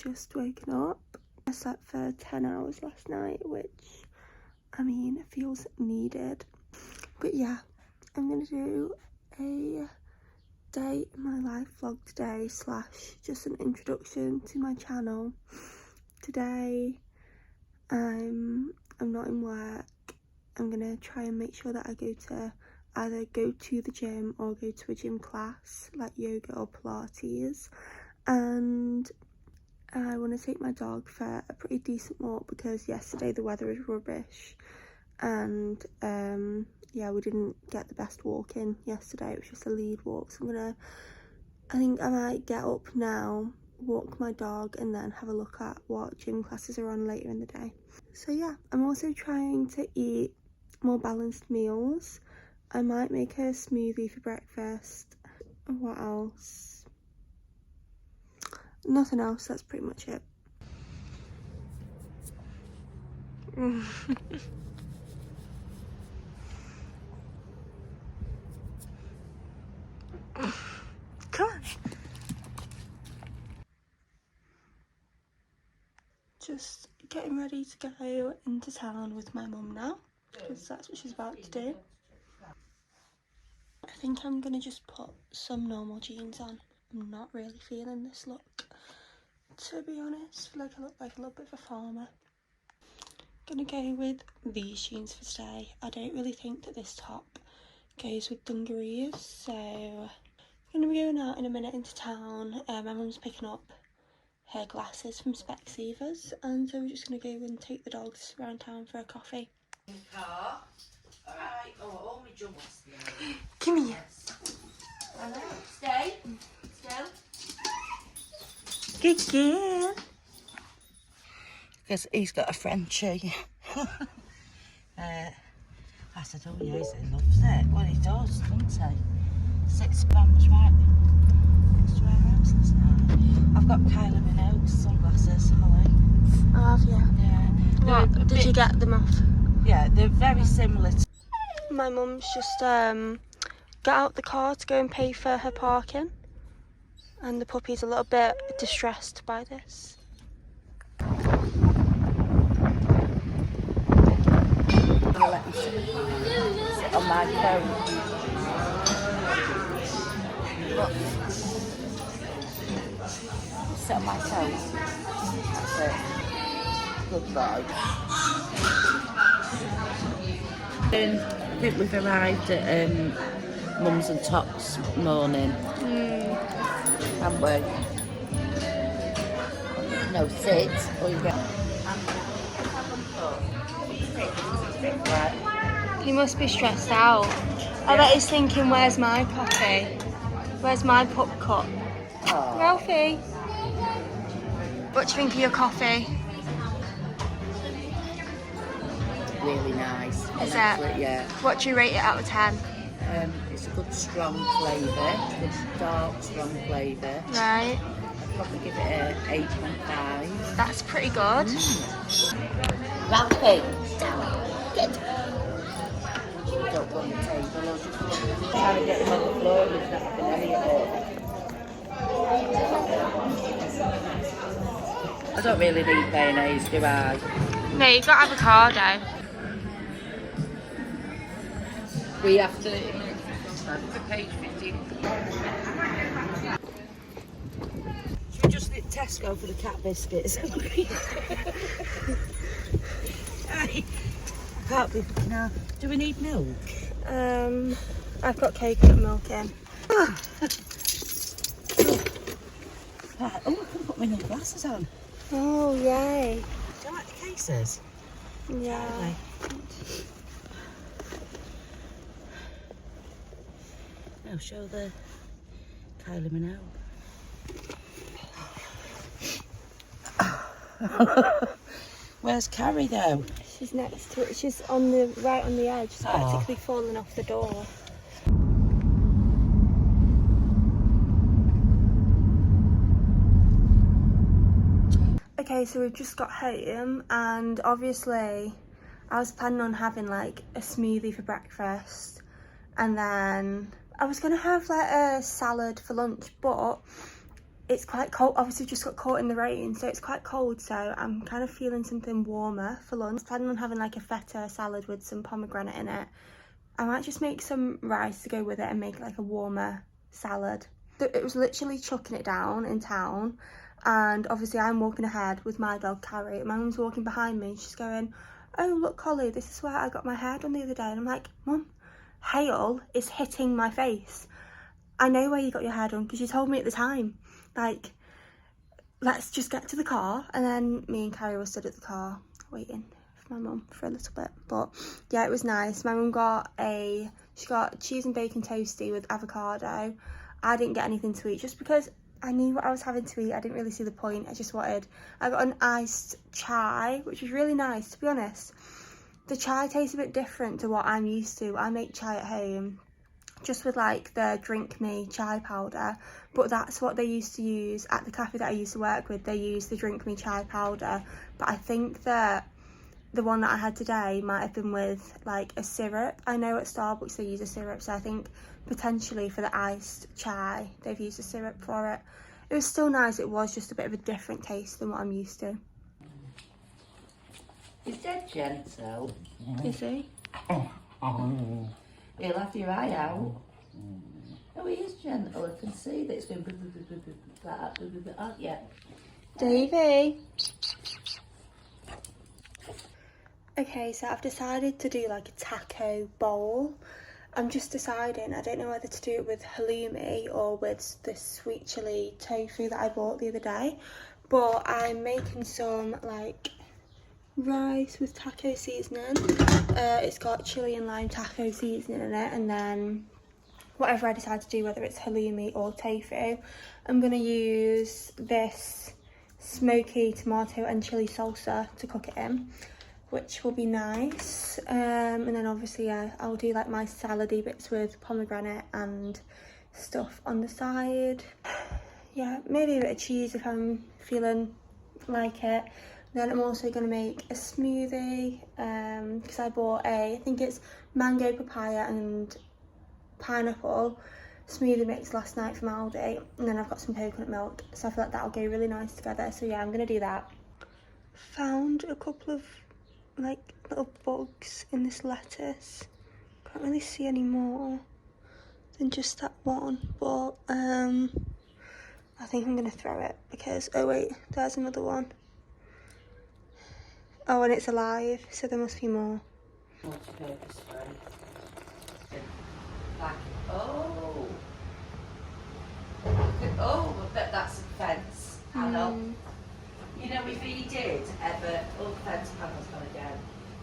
just woken up. I slept for 10 hours last night, which, I mean, it feels needed. But yeah, I'm gonna do a day in my life vlog today, / just an introduction to my channel. Today, I'm not in work. I'm gonna try and make sure that I either go to the gym or go to a gym class, like yoga or Pilates. And I want to take my dog for a pretty decent walk because yesterday the weather was rubbish. And yeah, we didn't get the best walk in yesterday. It was just a lead walk. So I think I might get up now, walk my dog, and then have a look at what gym classes are on later in the day. So yeah, I'm also trying to eat more balanced meals. I might make a smoothie for breakfast. What else? Nothing else, that's pretty much it. Come on. Just getting ready to go into town with my mum now, because that's what she's about to do. I think I'm gonna just put some normal jeans on. I'm not really feeling this look, to be honest. I feel like I look like a little bit of a farmer. Gonna go with these jeans for today. I don't really think that this top goes with dungarees, so I'm gonna be going out in a minute into town. My mum's picking up her glasses from Specsavers, and so we're just gonna go and take the dogs around town for a coffee. Alright, all my jumps. Come here. Stay. Still. Good girl. Because he's got a Frenchie. I said, oh yes, he loves it. Well, he does, doesn't he? 6 grams right next to our house last night. I've got Kylie Minogue sunglasses, Holly. Oh, have you? Yeah. What, did you get them off? Yeah, they're very similar to... My mum's just got out the car to go and pay for her parking, and the puppy's a little bit distressed by this. I'll let you sit on my phone. Look. Sit on my toes. That's it. Good boy. I think we've arrived at Mums and Tops morning. Haven't we? No, sit. Or you get... He must be stressed out. I bet he's thinking, where's my coffee? Where's my pup cup? Oh. Ralphie, what do you think of your coffee? Really nice. Is actually, it? Yeah. What do you rate it out of 10? It's a good strong flavour, good dark strong flavour. Right. I'd probably give it a 8.5. That's pretty good. Ralphie, down. Good. Don't go on the table. I was just trying to get him on the floor. He's not having any of it. I don't really need mayonnaise, do I? No, you've got avocado. We have to page 15. Should we just hit Tesco for the cat biscuits? I can't be. No. Do we need milk? I've got coconut milk in. Right. Oh, I can put my new glasses on. Oh, yay. Do you like the cases? Yeah. Right. Now show the Kylie Minogue. Where's Carrie though? She's next to it. She's right on the edge. She's practically falling off the door. Okay, so we've just got home, and obviously I was planning on having like a smoothie for breakfast, and then I was gonna have like a salad for lunch, but it's quite cold. Obviously just got caught in the rain, so it's quite cold, so I'm kind of feeling something warmer for lunch. I'm planning on having like a feta salad with some pomegranate in it. I might just make some rice to go with it and make like a warmer salad. It was literally chucking it down in town, and obviously I'm walking ahead with my dog Carrie. My mum's walking behind me. She's going, "Oh look, Holly, this is where I got my hair done the other day." And I'm like, "Mum, hail is hitting my face. I know where you got your hair done because you told me at the time. Like, let's just get to the car." And then me and Carrie were stood at the car waiting for my mum for a little bit. But yeah, it was nice. My mum she got cheese and bacon toasty with avocado. I didn't get anything to eat just because I knew what I was having to eat. I didn't really see the point. I got an iced chai, which was really nice, to be honest. The chai tastes a bit different to what I'm used to. I make chai at home just with like the Drink Me chai powder, but that's what they used to use at the cafe that I used to work with. They used the Drink Me chai powder, but I think that the one that I had today might have been with like a syrup. I know at Starbucks they use a syrup, so I think potentially for the iced chai they've used a syrup for it. It was still nice. It was just a bit of a different taste than what I'm used to. He's dead gentle. Is he? He'll have your eye out. Oh, he is gentle. I can see that it's going like that. Oh, yeah. Davey. Okay, so I've decided to do like a taco bowl. I'm just deciding, I don't know whether to do it with halloumi or with this sweet chili tofu that I bought the other day, but I'm making some like rice with taco seasoning. It's got chili and lime taco seasoning in it, and then whatever I decide to do, whether it's halloumi or tofu, I'm going to use this smoky tomato and chili salsa to cook it in, which will be nice. And then obviously, yeah, I'll do like my salady bits with pomegranate and stuff on the side. Yeah, maybe a bit of cheese if I'm feeling like it. Then I'm also going to make a smoothie because I bought I think it's mango, papaya and pineapple smoothie mix last night from Aldi, and then I've got some coconut milk, so I feel like that'll go really nice together. So yeah, I'm going to do that. Found a couple of like little bugs in this lettuce. Can't really see any more than just that one, but I think I'm going to throw it because, oh wait, there's another one. Oh, and it's alive, so there must be more. Multi-purpose spray. Like, oh. Oh, I bet that's a fence panel. You know, if he did ever, oh, the fence panel's gone down.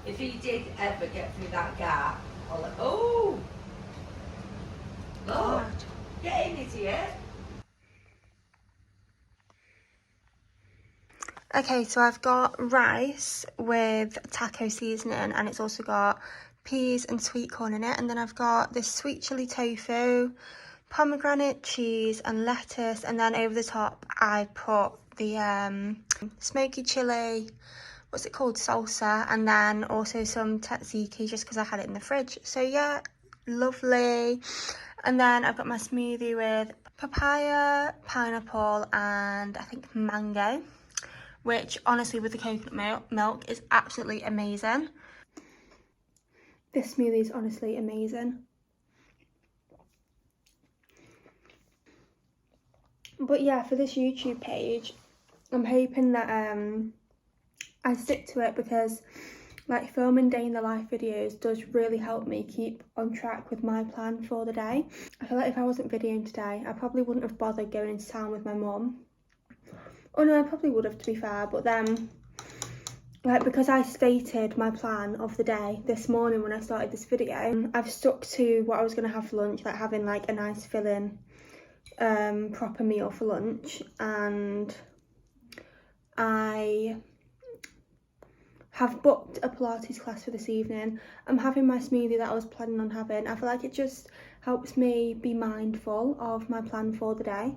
If he did ever get through that gap, oh, Lord, get in, idiot. Okay, so I've got rice with taco seasoning, and it's also got peas and sweet corn in it. And then I've got this sweet chili tofu, pomegranate, cheese and lettuce. And then over the top, I put the smoky chili, what's it called, salsa, and then also some tzatziki just because I had it in the fridge. So yeah, lovely. And then I've got my smoothie with papaya, pineapple and I think mango, which honestly with the coconut milk is absolutely amazing. This smoothie is honestly amazing. But yeah, for this YouTube page, I'm hoping that I stick to it because like filming day in the life videos does really help me keep on track with my plan for the day. I feel like if I wasn't videoing today, I probably wouldn't have bothered going into town with my mum. Oh no, I probably would have, to be fair, but then like because I stated my plan of the day this morning when I started this video, I've stuck to what I was going to have for lunch, like having like a nice filling proper meal for lunch, and I have booked a Pilates class for this evening. I'm having my smoothie that I was planning on having. I feel like it just helps me be mindful of my plan for the day.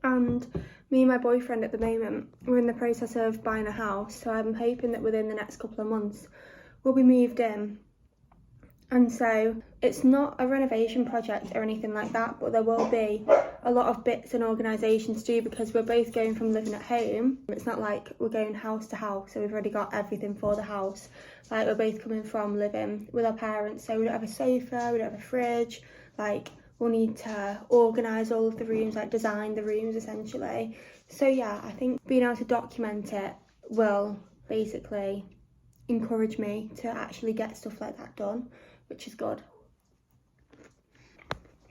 And me and my boyfriend at the moment, we're in the process of buying a house, so I'm hoping that within the next couple of months we'll be moved in. And so it's not a renovation project or anything like that, but there will be a lot of bits and organisation to do because we're both going from living at home. It's not like we're going house to house, so we've already got everything for the house. Like, we're both coming from living with our parents, so we don't have a sofa, we don't have a fridge. Like, we'll need to organise all of the rooms, like design the rooms essentially. So yeah, I think being able to document it will basically encourage me to actually get stuff like that done, which is good.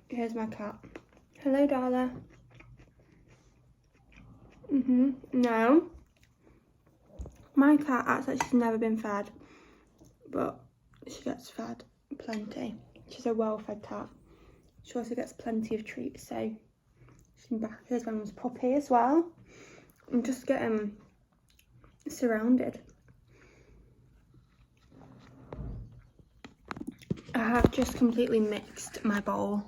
Here's my cat. Hello, Darla. No. My cat acts like she's never been fed, but she gets fed plenty. She's a well-fed cat. She also gets plenty of treats, so she's back. Here's my mum's puppy as well. I'm just getting surrounded. I have just completely mixed my bowl.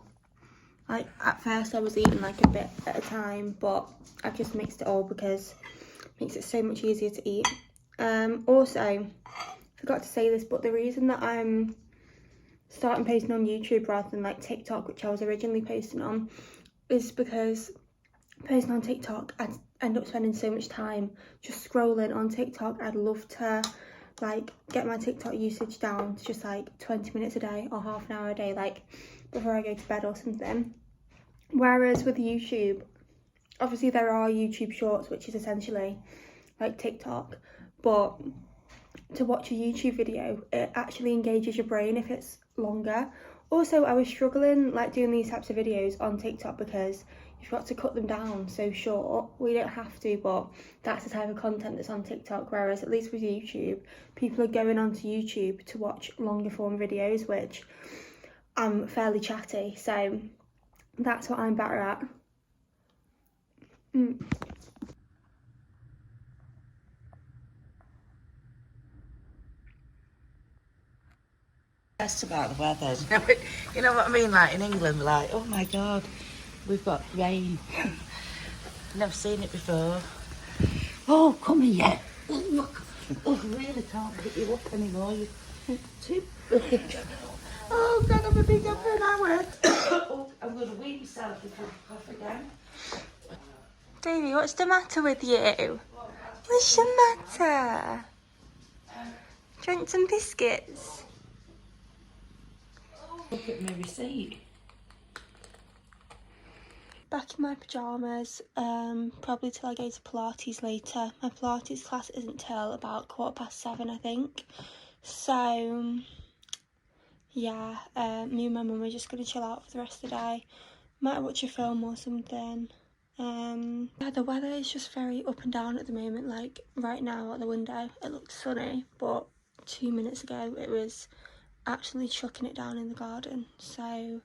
Like, at first I was eating like a bit at a time, but I've just mixed it all because it makes it so much easier to eat. Also, forgot to say this, but the reason that I'm starting posting on YouTube rather than like TikTok, which I was originally posting on, is because posting on TikTok, I'd end up spending so much time just scrolling on TikTok. I'd love to like get my TikTok usage down to just like 20 minutes a day or half an hour a day, like before I go to bed or something. Whereas with YouTube, obviously there are YouTube shorts, which is essentially like TikTok, but to watch a YouTube video, it actually engages your brain if it's longer. Also, I was struggling like doing these types of videos on TikTok because you've got to cut them down so short. We don't have to, but that's the type of content that's on TikTok, whereas at least with YouTube, people are going onto YouTube to watch longer form videos, which I'm fairly chatty, so that's what I'm better at. That's about the weather. You know what I mean? Like in England, we're like, oh my God, we've got rain. Never seen it before. Oh, come here. Oh, look. Oh, I really can't pick you up anymore. You're too big. Oh, God, I'm a big up for an hour. Oh, I'm going to wee myself before I cough again. Davey, what's the matter with you? What's the matter? Do you want some biscuits? Look at my receipt. Back in my pyjamas, probably till I go to Pilates later. My Pilates class isn't till about 7:15, I think. So, yeah, me and my mum are just going to chill out for the rest of the day. Might watch a film or something. Yeah, the weather is just very up and down at the moment. Like, right now at the window, it looks sunny, but 2 minutes ago it was actually chucking it down in the garden. So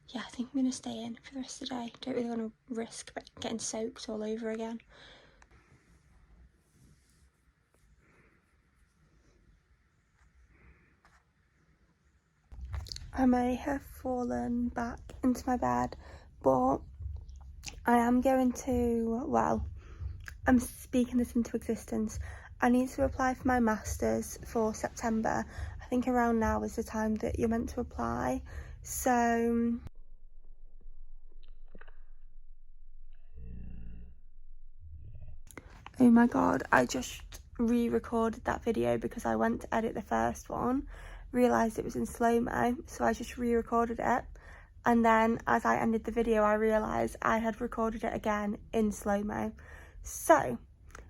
yeah, I think I'm gonna stay in for the rest of the day. Don't really want to risk getting soaked all over again. I may have fallen back into my bed, but I am going to, well, I'm speaking this into existence. I need to apply for my masters for September. I think around now is the time that you're meant to apply. So oh my God, I just re-recorded that video because I went to edit the first one, realised it was in slow-mo, so I just re-recorded it. And then as I ended the video, I realised I had recorded it again in slow-mo. So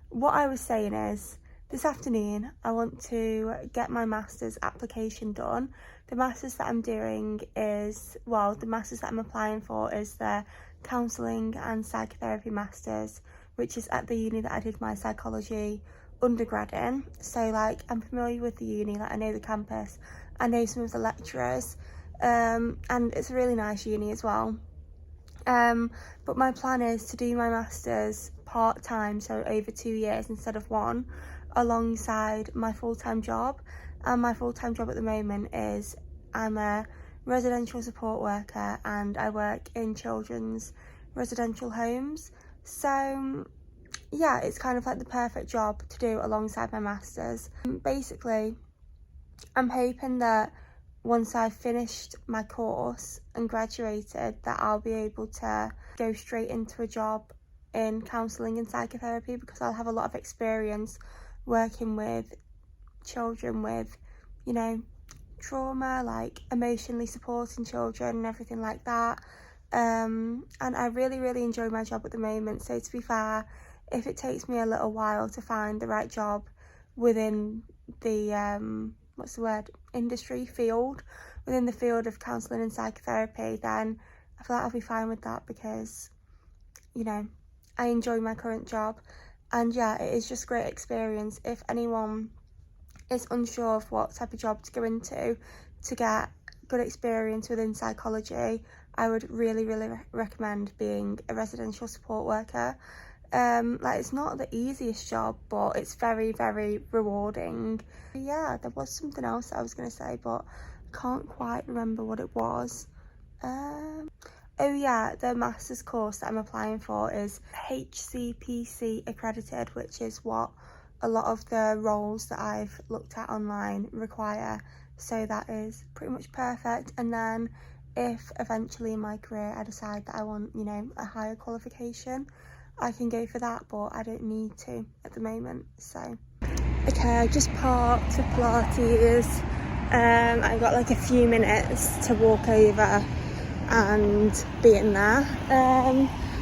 what I was saying is, this afternoon I want to get my master's application done. The master's that I'm doing is, well, the master's that I'm applying for is the counselling and psychotherapy masters, which is at the uni that I did my psychology undergrad in. So like, I'm familiar with the uni, like I know the campus, I know some of the lecturers, and it's a really nice uni as well. But my plan is to do my masters part-time, so over 2 years instead of 1, alongside my full-time job. And my full-time job at the moment is I'm a residential support worker and I work in children's residential homes. So yeah, it's kind of like the perfect job to do alongside my masters. Basically, I'm hoping that once I've finished my course and graduated, that I'll be able to go straight into a job in counselling and psychotherapy, because I'll have a lot of experience working with children with, you know, trauma, like emotionally supporting children and everything like that. And I really enjoy my job at the moment. So to be fair, if it takes me a little while to find the right job within the industry field, within the field of counselling and psychotherapy, then I feel like I'll be fine with that, because, you know, I enjoy my current job. And yeah, it is just great experience. If anyone is unsure of what type of job to go into to get good experience within psychology, I would really recommend being a residential support worker. Like, it's not the easiest job, but it's very rewarding. Yeah, there was something else I was going to say, but I can't quite remember what it was. Oh yeah, the master's course that I'm applying for is HCPC accredited, which is what a lot of the roles that I've looked at online require. So that is pretty much perfect. And then if eventually in my career I decide that I want, you know, a higher qualification, I can go for that, but I don't need to at the moment. So okay, I just parked for Pilates. I've got like a few minutes to walk over and be in there.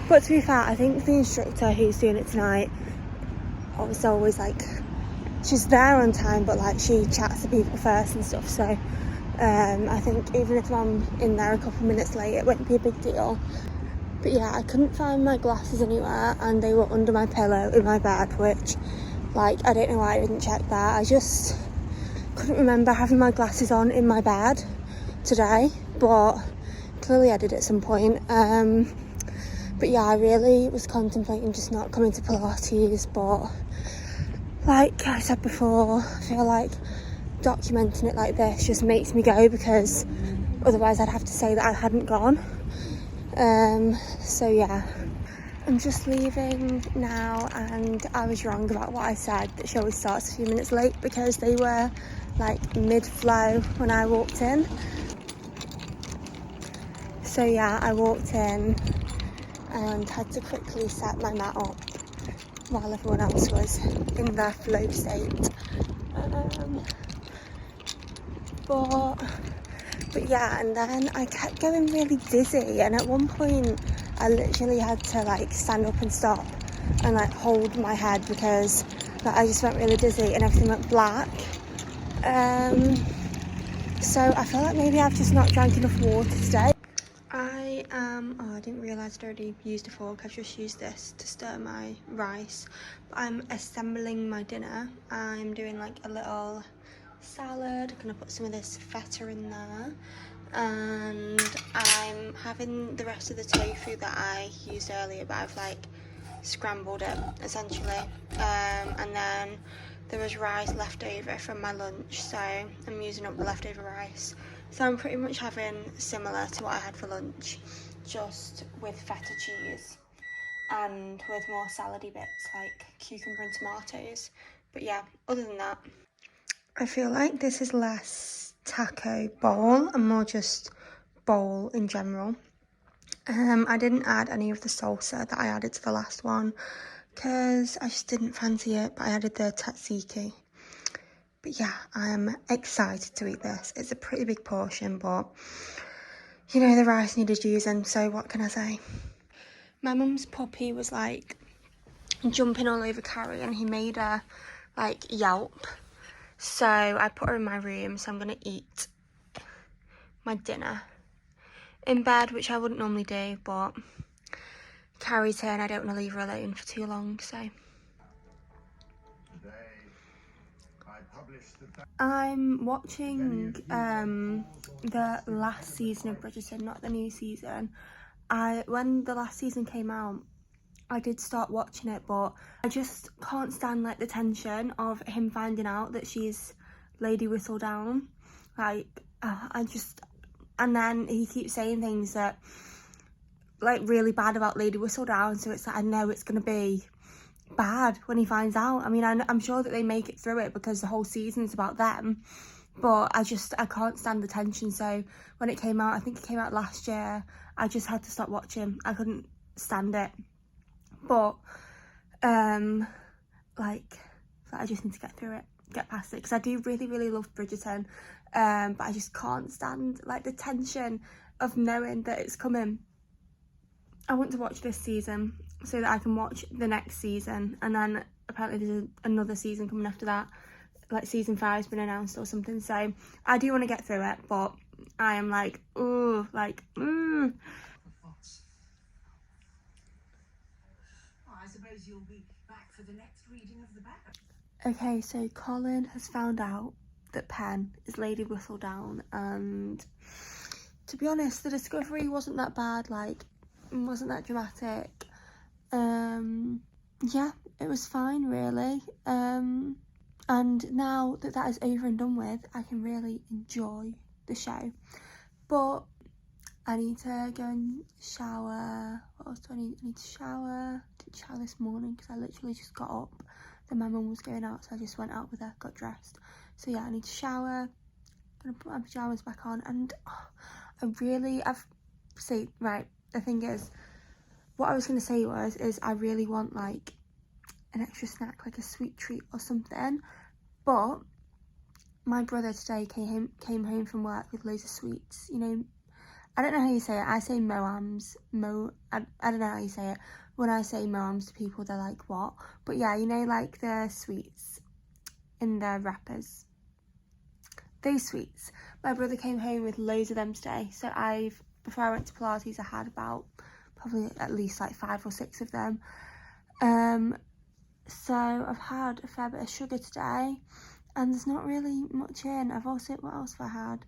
But to be fair, I think the instructor who's doing it tonight was always like, she's there on time, but like she chats to people first and stuff. So I think even if I'm in there a couple minutes late, it won't be a big deal. But yeah, I couldn't find my glasses anywhere, and they were under my pillow in my bed, which, like, I don't know why I didn't check that. I just couldn't remember having my glasses on in my bed today, but clearly I did at some point. But yeah, I really was contemplating just not coming to Pilates, but like I said before, I feel like documenting it like this just makes me go, because otherwise I'd have to say that I hadn't gone. So yeah, I'm just leaving now, and I was wrong about what I said, that she always starts a few minutes late, because they were like mid-flow when I walked in. So yeah, I walked in and had to quickly set my mat up while everyone else was in their flow state. But yeah, and then I kept going really dizzy, and at one point I literally had to like stand up and stop and like hold my head, because like, I just went really dizzy and everything went black. So I feel like maybe I've just not drank enough water today. I didn't realise I'd already used a fork. I've just used this to stir my rice. But I'm assembling my dinner. I'm doing like a little salad. I'm gonna put some of this feta in there. And I'm having the rest of the tofu that I used earlier, but I've like scrambled it essentially. And then there was rice left over from my lunch, so I'm using up the leftover rice. So I'm pretty much having similar to what I had for lunch, just with feta cheese and with more salady bits like cucumber and tomatoes. But yeah, other than that, I feel like this is less taco bowl and more just bowl in general. I didn't add any of the salsa that I added to the last one, because I just didn't fancy it, but I added the tzatziki. But yeah, I'm excited to eat this. It's a pretty big portion, but you know, the rice needed using, so what can I say? My mum's puppy was like jumping all over Carrie, and he made her like yelp. So I put her in my room, so I'm gonna eat my dinner in bed, which I wouldn't normally do, but Carrie's here and I don't want to leave her alone for too long, so. I'm watching the last season of Bridgerton, not the new season. When the last season came out, I did start watching it, but I just can't stand like the tension of him finding out that she's Lady Whistledown. Like, and then he keeps saying things that like really bad about Lady Whistledown, so it's like I know it's gonna be bad when he finds out. I mean, I'm sure that they make it through it, because the whole season's about them, but I can't stand the tension. So when it came out, I think it came out last year, I just had to stop watching. I couldn't stand it. But like, I just need to get through it, get past it, because I do really love Bridgerton, but I just can't stand like the tension of knowing that it's coming. I want to watch this season so that I can watch the next season, and then apparently there's another season coming after that, like season 5's been announced or something. So I do want to get through it, but I am like, ooh, like, I suppose you'll be back for the next reading of the book. Okay, so Colin has found out that Pen is Lady Whistledown, and to be honest, the discovery wasn't that bad, like, it wasn't that dramatic. Yeah, it was fine, really. And now that that is over and done with, I can really enjoy the show. But I need to go and shower. What else do I need? I need to shower. I didn't shower this morning because I literally just got up. Then my mum was going out, so I just went out with her, got dressed. So yeah, I need to shower. Gonna put my pyjamas back on, and the thing is, what I was gonna say is I really want like an extra snack, like a sweet treat or something. But my brother today came home from work with loads of sweets. You know, I don't know how you say it. I say Moams. I don't know how you say it. When I say Moams to people, they're like, what? But yeah, you know, like the sweets in the wrappers. Those sweets. My brother came home with loads of them today. So before I went to Pilates, I had about probably at least like 5 or 6 of them. So I've had a fair bit of sugar today, and there's not really much in. What else have I had?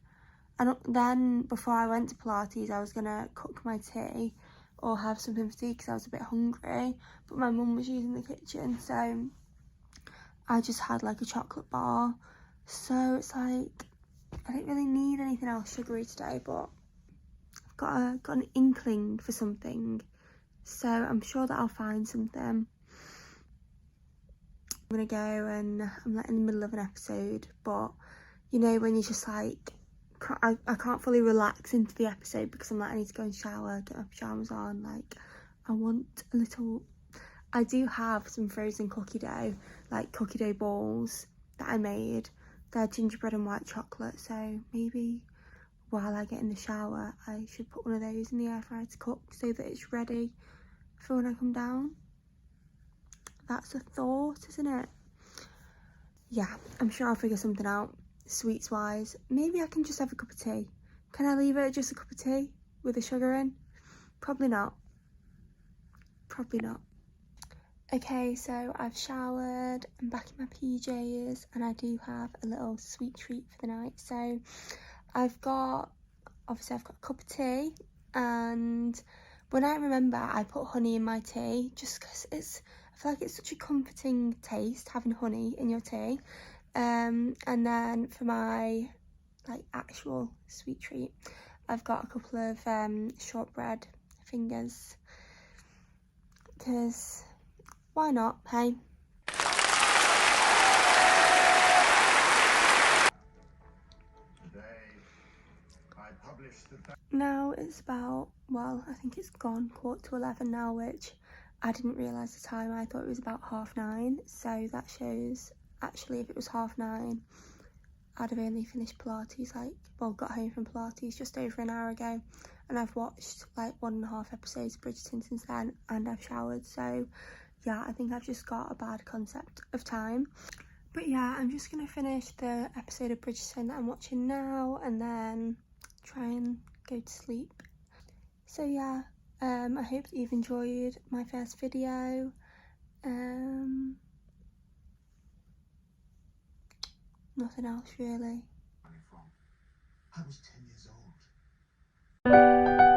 And then before I went to Pilates, I was gonna cook my tea or have something for tea because I was a bit hungry, but my mum was using the kitchen, so I just had like a chocolate bar. So it's like, I don't really need anything else sugary today, but I've got an inkling for something, so I'm sure that I'll find something. I'm gonna go, and I'm like in the middle of an episode, but you know when you're just like, I can't fully relax into the episode because I'm like, I need to go and shower, get my pyjamas on. Like, I want a little. I do have some frozen cookie dough, like cookie dough balls that I made. They're gingerbread and white chocolate, so maybe while I get in the shower I should put one of those in the air fryer to cook so that it's ready for when I come down. That's a thought, isn't it? Yeah, I'm sure I'll figure something out sweets wise. Maybe I can just have a cup of tea. Can I leave it at just a cup of tea with the sugar in? Probably not. Okay, so I've showered, I'm back in my PJs, and I do have a little sweet treat for the night. So I've got a cup of tea, and when I remember, I put honey in my tea just because I feel like it's such a comforting taste having honey in your tea. And then for my like actual sweet treat, I've got a couple of shortbread fingers, because why not, hey? Now it's about, well, I think it's gone 11:15 now, which I didn't realise the time. I thought it was about 9:30, so that shows, actually, if it was 9:30, I'd have only finished Pilates, got home from Pilates just over an hour ago, and I've watched like 1.5 episodes of Bridgerton since then, and I've showered. So yeah, I think I've just got a bad concept of time. But yeah, I'm just gonna finish the episode of Bridgerton that I'm watching now, and then try and go to sleep. So yeah, I hope that you've enjoyed my first video. Nothing else really. I was 10 years old.